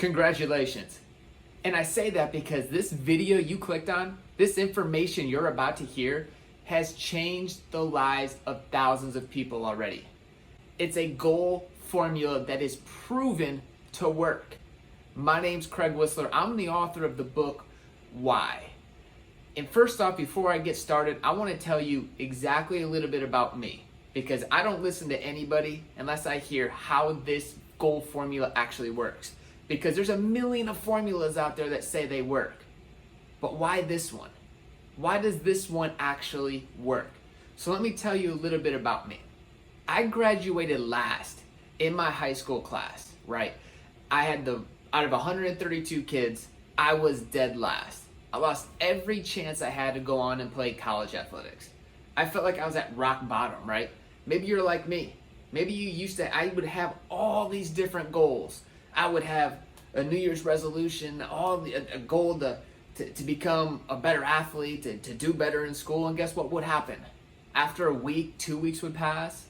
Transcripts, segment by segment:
Congratulations. And I say that because this video you clicked on, this information you're about to hear, has changed the lives of thousands of people already. It's a goal formula that is proven to work. My name's Craig Wissler. I'm the author of the book, Why? And first off, before I get started, I want to tell you exactly a little bit about me, because I don't listen to anybody unless I hear how this goal formula actually works. Because there's a million of formulas out there that say they work. But why this one? Why does this one actually work? So let me tell you a little bit about me. I graduated last in my high school class, right? Out of 132 kids, I was dead last. I lost every chance I had to go on and play college athletics. I felt like I was at rock bottom, right? Maybe you're like me. Maybe I would have all these different goals. I would have a New Year's resolution, a goal to become a better athlete, to do better in school. And guess what would happen? After a week, 2 weeks would pass,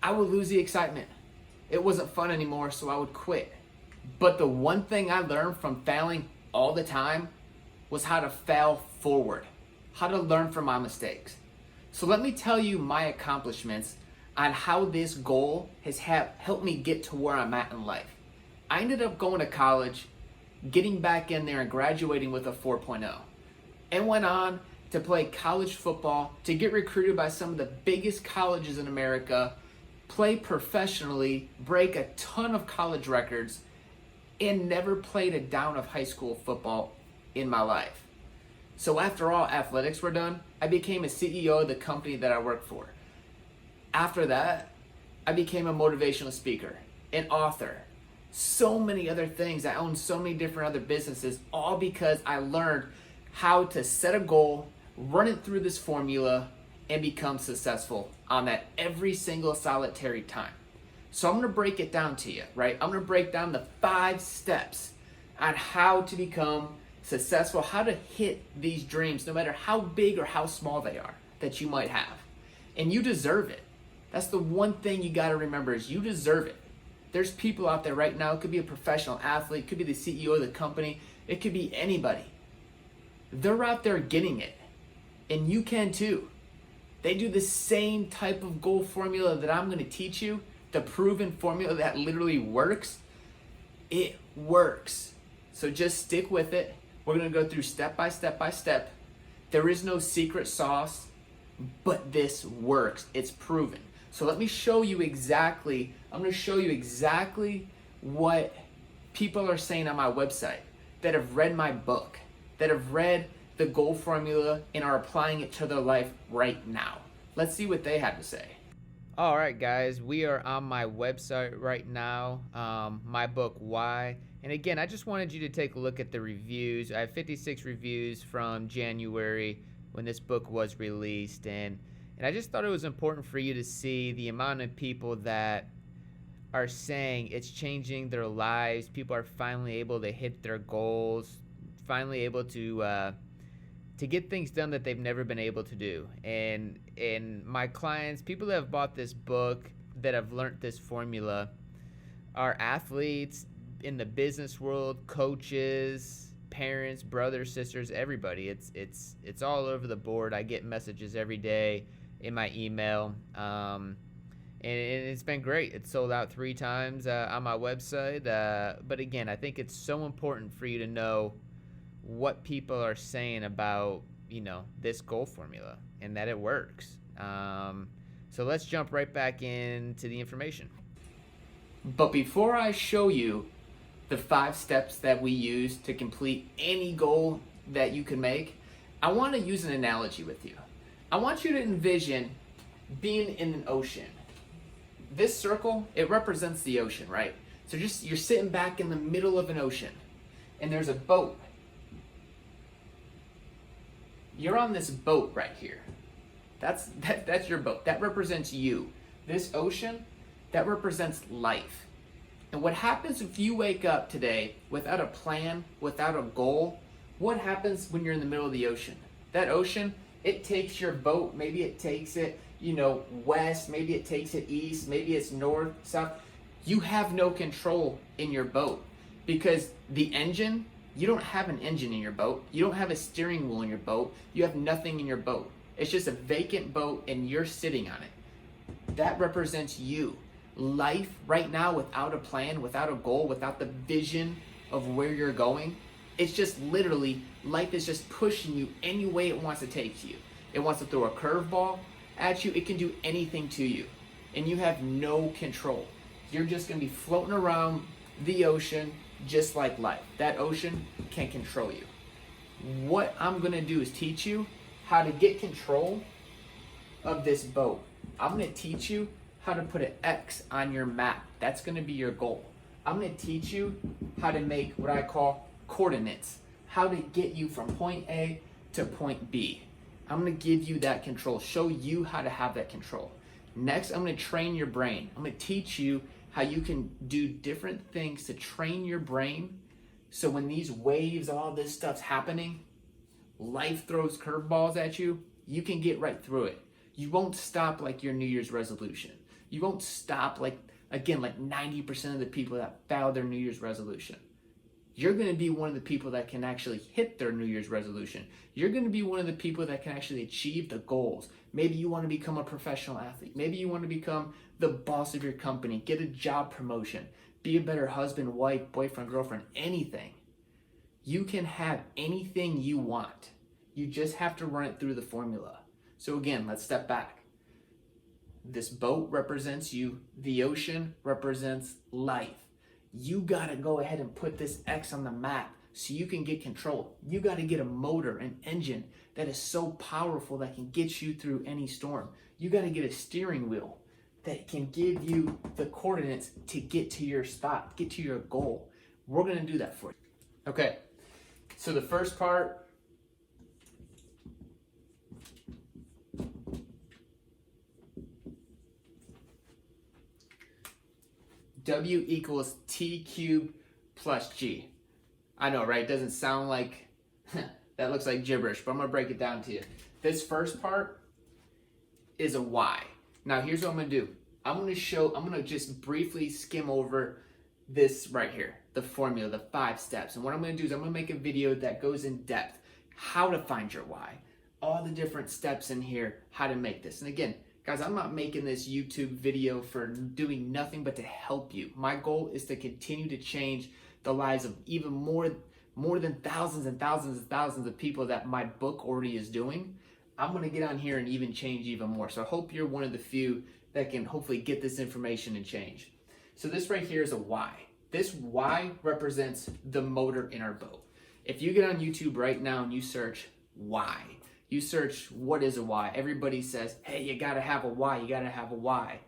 I would lose the excitement. It wasn't fun anymore, so I would quit. But the one thing I learned from failing all the time was how to fail forward, how to learn from my mistakes. So let me tell you my accomplishments on how this goal has helped me get to where I'm at in life. I ended up going to college, getting back in there and graduating with a 4.0, and went on to play college football, to get recruited by some of the biggest colleges in America, play professionally, break a ton of college records, and never played a down of high school football in my life. So after all athletics were done, I became a CEO of the company that I worked for. After that, I became a motivational speaker, an author, so many other things. I own so many different other businesses, all because I learned how to set a goal, run it through this formula, and become successful on that every single solitary time. So I'm going to break it down to you, right? I'm going to break down the 5 steps on how to become successful, how to hit these dreams, no matter how big or how small they are, that you might have. And you deserve it. That's the one thing you got to remember, is you deserve it. There's people out there right now, it could be a professional athlete, it could be the CEO of the company, it could be anybody. They're out there getting it, and you can too. They do the same type of goal formula that I'm going to teach you, the proven formula that literally works. It works. So just stick with it. We're going to go through step by step by step. There is no secret sauce, but this works. It's proven. So let me show you exactly, I'm going to show you exactly what people are saying on my website that have read my book, that have read the goal formula and are applying it to their life right now. Let's see what they have to say. All right, guys, we are on my website right now, my book, Why? And again, I just wanted you to take a look at the reviews. I have 56 reviews from January when this book was released, and I just thought it was important for you to see the amount of people that are saying it's changing their lives. People are finally able to hit their goals, finally able to get things done that they've never been able to do. And my clients, people that have bought this book, that have learned this formula, are athletes in the business world, coaches, parents, brothers, sisters, everybody. It's all over the board. I get messages every day in my email, and it's been great. It's sold out 3 times on my website. But again, I think it's so important for you to know what people are saying about, this goal formula, and that it works. So let's jump right back into the information. But before I show you the 5 steps that we use to complete any goal that you can make, I want to use an analogy with you. I want you to envision being in an ocean. This circle, it represents the ocean, right? So you're sitting back in the middle of an ocean, and there's a boat. You're on this boat right here. That's your boat. That represents you. This ocean, that represents life. And what happens if you wake up today without a plan, without a goal? What happens when you're in the middle of the ocean? That ocean, it takes your boat, maybe it takes it, west, maybe it takes it east, maybe it's north, south. You have no control in your boat Because the engine, you don't have an engine in your boat. You don't have a steering wheel in your boat. You have nothing in your boat. It's just a vacant boat and you're sitting on it. That represents you. Life right now without a plan, without a goal, without the vision of where you're going, it's just literally, life is just pushing you any way it wants to take you. It wants to throw a curveball at you. It can do anything to you. And you have no control. You're just going to be floating around the ocean just like life. That ocean can control you. What I'm going to do is teach you how to get control of this boat. I'm going to teach you how to put an X on your map. That's going to be your goal. I'm going to teach you how to make what I call coordinates, how to get you from point A to point B. I'm going to give you that control, show you how to have that control. Next, I'm going to train your brain. I'm going to teach you how you can do different things to train your brain so when these waves, all this stuff's happening, life throws curveballs at you, you can get right through it. You won't stop like your New Year's resolution. You won't stop like 90% of the people that fail their New Year's resolution. You're going to be one of the people that can actually hit their New Year's resolution. You're going to be one of the people that can actually achieve the goals. Maybe you want to become a professional athlete. Maybe you want to become the boss of your company, get a job promotion, be a better husband, wife, boyfriend, girlfriend, anything. You can have anything you want. You just have to run it through the formula. So again, let's step back. This boat represents you. The ocean represents life. You got to go ahead and put this X on the map so you can get control. You got to get a motor, an engine that is so powerful that can get you through any storm. You got to get a steering wheel that can give you the coordinates to get to your spot, get to your goal. We're going to do that for you. Okay, so the first part, W equals T cubed plus G. I know, right? It doesn't sound like, that looks like gibberish, but I'm going to break it down to you. This first part is a Y. Now, here's what I'm going to do. I'm going to just briefly skim over this right here, the formula, the 5 steps. And what I'm going to do is I'm going to make a video that goes in depth, how to find your why, all the different steps in here, how to make this. And again, guys, I'm not making this YouTube video for doing nothing but to help you. My goal is to continue to change the lives of even more than thousands and thousands and thousands of people that my book already is doing. I'm going to get on here and even change even more. So I hope you're one of the few that can hopefully get this information and change. So this right here is a Y. This Y represents the motor in our boat. If you get on YouTube right now and you search Y, you search what is a Y, everybody says, hey, you gotta have a Y, you gotta have a Y.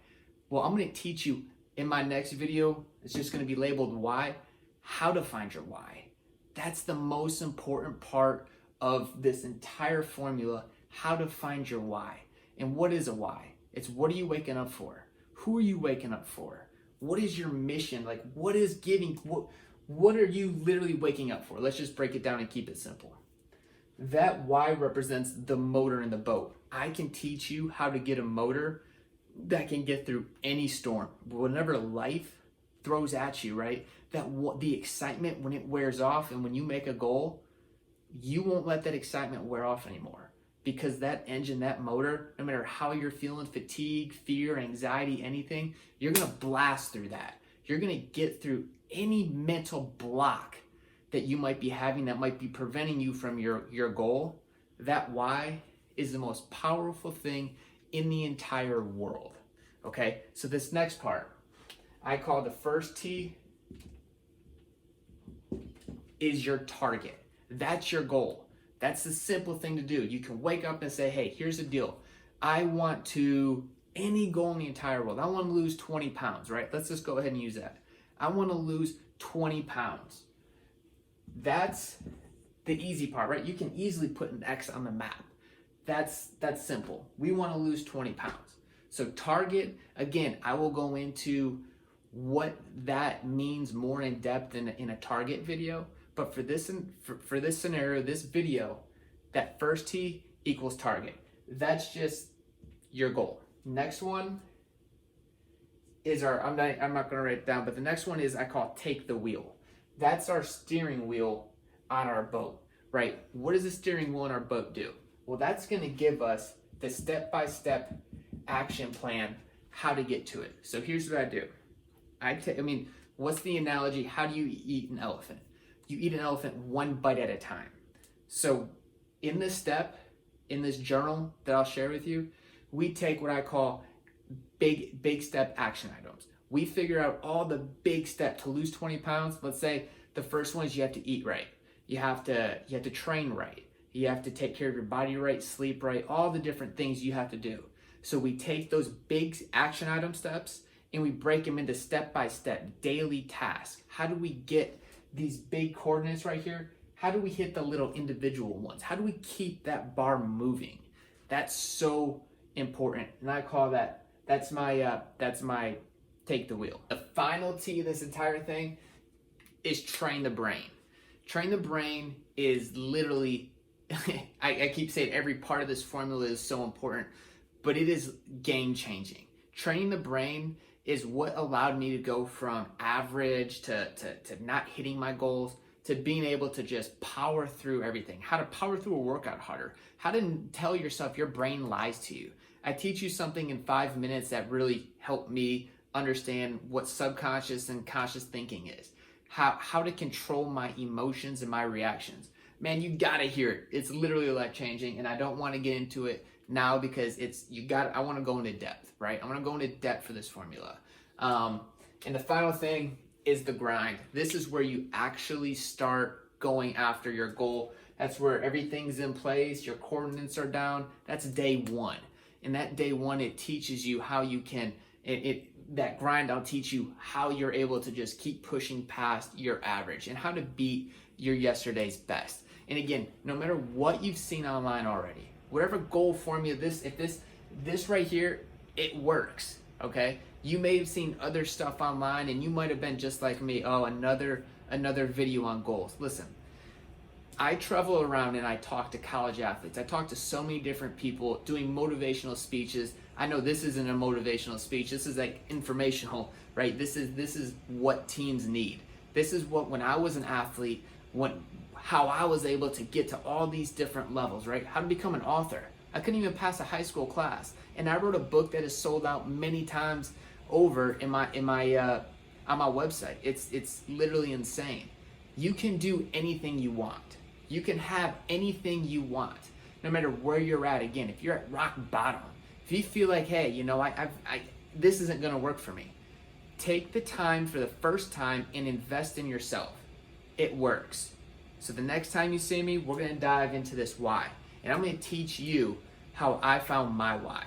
Well, I'm gonna teach you in my next video, it's just gonna be labeled Y, how to find your why. That's the most important part of this entire formula, how to find your why. And what is a why? It's what are you waking up for? Who are you waking up for? What is your mission? Like, what is giving, what are you literally waking up for? Let's just break it down and keep it simple. That why represents the motor in the boat. I can teach you how to get a motor that can get through any storm. Whenever life throws at you, right? The excitement when it wears off and when you make a goal, you won't let that excitement wear off anymore. Because that engine, that motor, no matter how you're feeling, fatigue, fear, anxiety, anything, you're gonna blast through that. You're gonna get through any mental block that you might be having that might be preventing you from your goal. That why is the most powerful thing in the entire world. Okay, so this next part, I call the first T is your target. That's your goal. That's the simple thing to do. You can wake up and say, hey, here's the deal. I want to, any goal in the entire world, I want to lose 20 pounds, right? Let's just go ahead and use that. I want to lose 20 pounds. That's the easy part, right? You can easily put an X on the map. That's simple. We want to lose 20 pounds. So target, again, I will go into what that means more in depth in a target video. But for this scenario, this video, that first T equals target. That's just your goal. Next one is I'm not going to write it down, but the next one is I call take the wheel. That's our steering wheel on our boat, right? What does the steering wheel on our boat do? Well, that's going to give us the step-by-step action plan how to get to it. So here's what I do. What's the analogy? How do you eat an elephant? You eat an elephant one bite at a time. So in this journal that I'll share with you, we take what I call big step action items. We figure out all the big steps to lose 20 pounds. Let's say the first one is you have to eat right. You have to train right. You have to take care of your body right, sleep right, all the different things you have to do. So we take those big action item steps and we break them into step-by-step daily tasks. How do we get these big coordinates right here? How do we hit the little individual ones? How do we keep that bar moving? That's so important. And I call that's my take the wheel. The final T of this entire thing is train the brain. Train the brain is literally, I keep saying every part of this formula is so important, but it is game changing. Training the brain is what allowed me to go from average to not hitting my goals to being able to just power through everything. How to power through a workout harder. How to tell yourself your brain lies to you. I teach you something in 5 minutes that really helped me understand what subconscious and conscious thinking is. How to control my emotions and my reactions. Man, you gotta hear it. It's literally life changing, and I don't want to get into it now because I want to go into depth, right? I want to go into depth for this formula. And the final thing is the grind. This is where you actually start going after your goal. That's where everything's in place, your coordinates are down. That's day one. And that day one, it teaches you how you can, that grind, I'll teach you how you're able to just keep pushing past your average and how to beat your yesterday's best. And again, no matter what you've seen online already, whatever goal formula, this right here, it works, okay? You may have seen other stuff online and you might have been just like me, oh, another video on goals. Listen, I travel around and I talk to college athletes. I talk to so many different people doing motivational speeches. I know this isn't a motivational speech. This is like informational, right? This is what teams need. This is what, when I was an athlete, how I was able to get to all these different levels, right? How to become an author. I couldn't even pass a high school class, and I wrote a book that is sold out many times over on my website. It's literally insane. You can do anything you want. You can have anything you want, no matter where you're at. Again, if you're at rock bottom, if you feel like, hey, you know, this isn't gonna work for me, take the time for the first time and invest in yourself. It works. So the next time you see me, we're gonna dive into this why. And I'm gonna teach you how I found my why.